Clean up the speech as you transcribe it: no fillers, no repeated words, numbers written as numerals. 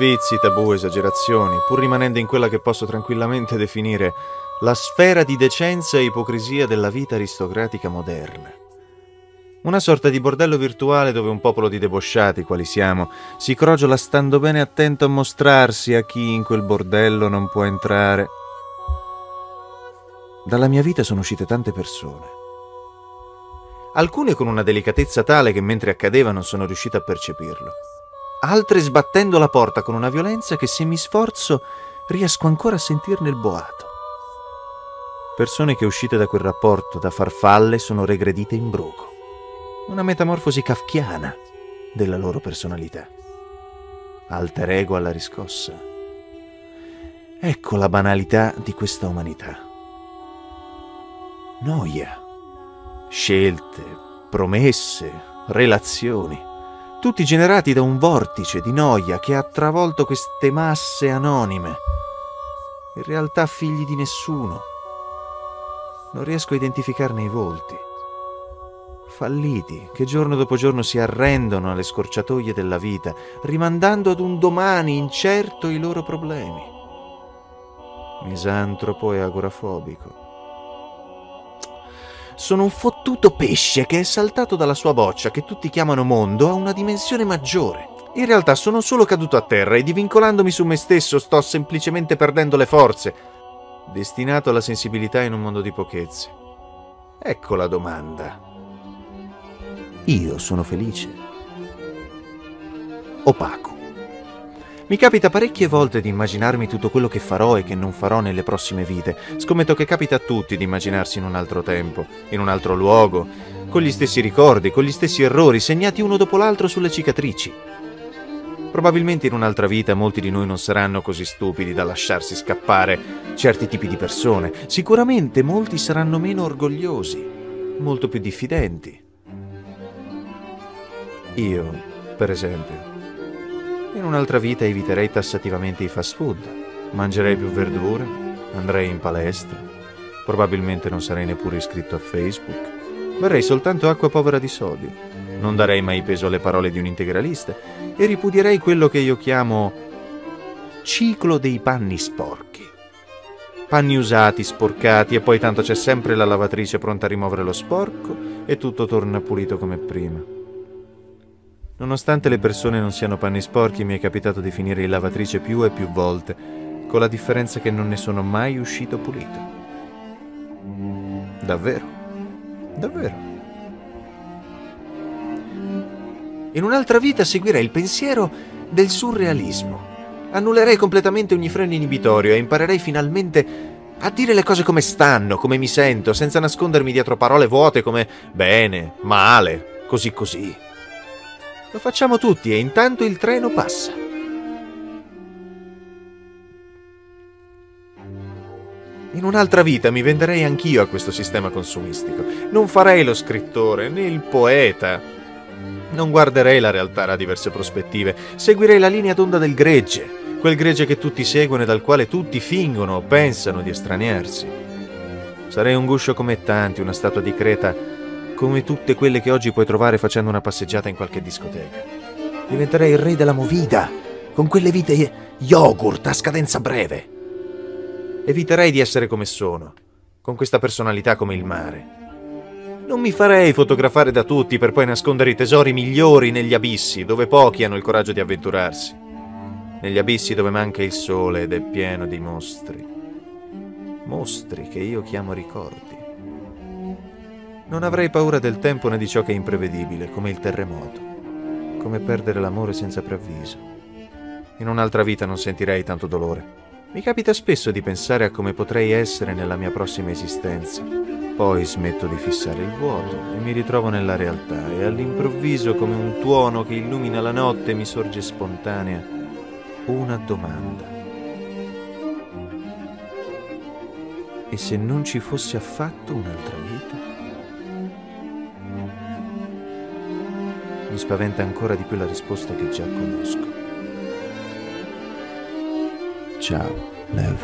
Vizi, tabù, esagerazioni, pur rimanendo in quella che posso tranquillamente definire la sfera di decenza e ipocrisia della vita aristocratica moderna. Una sorta di bordello virtuale dove un popolo di debosciati, quali siamo, si crogiola stando bene attento a mostrarsi a chi in quel bordello non può entrare. Dalla mia vita sono uscite tante persone. Alcune con una delicatezza tale che mentre accadeva non sono riuscito a percepirlo. Altre sbattendo la porta con una violenza che se mi sforzo riesco ancora a sentirne il boato. Persone che uscite da quel rapporto da farfalle sono regredite in bruco. Una metamorfosi kafkiana della loro personalità. Alter ego alla riscossa. Ecco la banalità di questa umanità. Noia, scelte, promesse, relazioni, tutti generati da un vortice di noia che ha travolto queste masse anonime, in realtà figli di nessuno. Non riesco a identificarne i volti. Falliti che giorno dopo giorno si arrendono alle scorciatoie della vita, rimandando ad un domani incerto i loro problemi. Misantropo e agorafobico. Sono un fottuto pesce che è saltato dalla sua boccia, che tutti chiamano mondo, a una dimensione maggiore. In realtà sono solo caduto a terra e divincolandomi su me stesso sto semplicemente perdendo le forze, destinato alla sensibilità in un mondo di pochezze. Ecco la domanda. Io sono felice? Opaco. Mi capita parecchie volte di immaginarmi tutto quello che farò e che non farò nelle prossime vite. Scommetto che capita a tutti di immaginarsi in un altro tempo, in un altro luogo, con gli stessi ricordi, con gli stessi errori, segnati uno dopo l'altro sulle cicatrici. Probabilmente in un'altra vita molti di noi non saranno così stupidi da lasciarsi scappare certi tipi di persone. Sicuramente molti saranno meno orgogliosi, molto più diffidenti. Io, per esempio, in un'altra vita eviterei tassativamente i fast food, mangerei più verdure, andrei in palestra, probabilmente non sarei neppure iscritto a Facebook, berrei soltanto acqua povera di sodio, non darei mai peso alle parole di un integralista e ripudierei quello che io chiamo ciclo dei panni sporchi. Panni usati, sporcati e poi tanto c'è sempre la lavatrice pronta a rimuovere lo sporco e tutto torna pulito come prima. Nonostante le persone non siano panni sporchi, mi è capitato di finire in lavatrice più e più volte, con la differenza che non ne sono mai uscito pulito. Davvero? Davvero? In un'altra vita seguirei il pensiero del surrealismo. Annullerei completamente ogni freno inibitorio e imparerei finalmente a dire le cose come stanno, come mi sento, senza nascondermi dietro parole vuote come bene, male, così così. Lo facciamo tutti e intanto il treno passa. In un'altra vita mi venderei anch'io a questo sistema consumistico. Non farei lo scrittore né il poeta. Non guarderei la realtà da diverse prospettive. Seguirei la linea d'onda del gregge, quel gregge che tutti seguono e dal quale tutti fingono o pensano di estraniarsi. Sarei un guscio come tanti, una statua di Creta, come tutte quelle che oggi puoi trovare facendo una passeggiata in qualche discoteca. Diventerei il re della movida, con quelle vite yogurt a scadenza breve. Eviterei di essere come sono, con questa personalità come il mare. Non mi farei fotografare da tutti per poi nascondere i tesori migliori negli abissi, dove pochi hanno il coraggio di avventurarsi. Negli abissi dove manca il sole ed è pieno di mostri. Mostri che io chiamo ricordi. Non avrei paura del tempo né di ciò che è imprevedibile, come il terremoto, come perdere l'amore senza preavviso. In un'altra vita non sentirei tanto dolore. Mi capita spesso di pensare a come potrei essere nella mia prossima esistenza. Poi smetto di fissare il vuoto e mi ritrovo nella realtà e all'improvviso, come un tuono che illumina la notte, mi sorge spontanea una domanda. E se non ci fosse affatto un'altra vita? Mi spaventa ancora di più la risposta che già conosco. Ciao, Lev.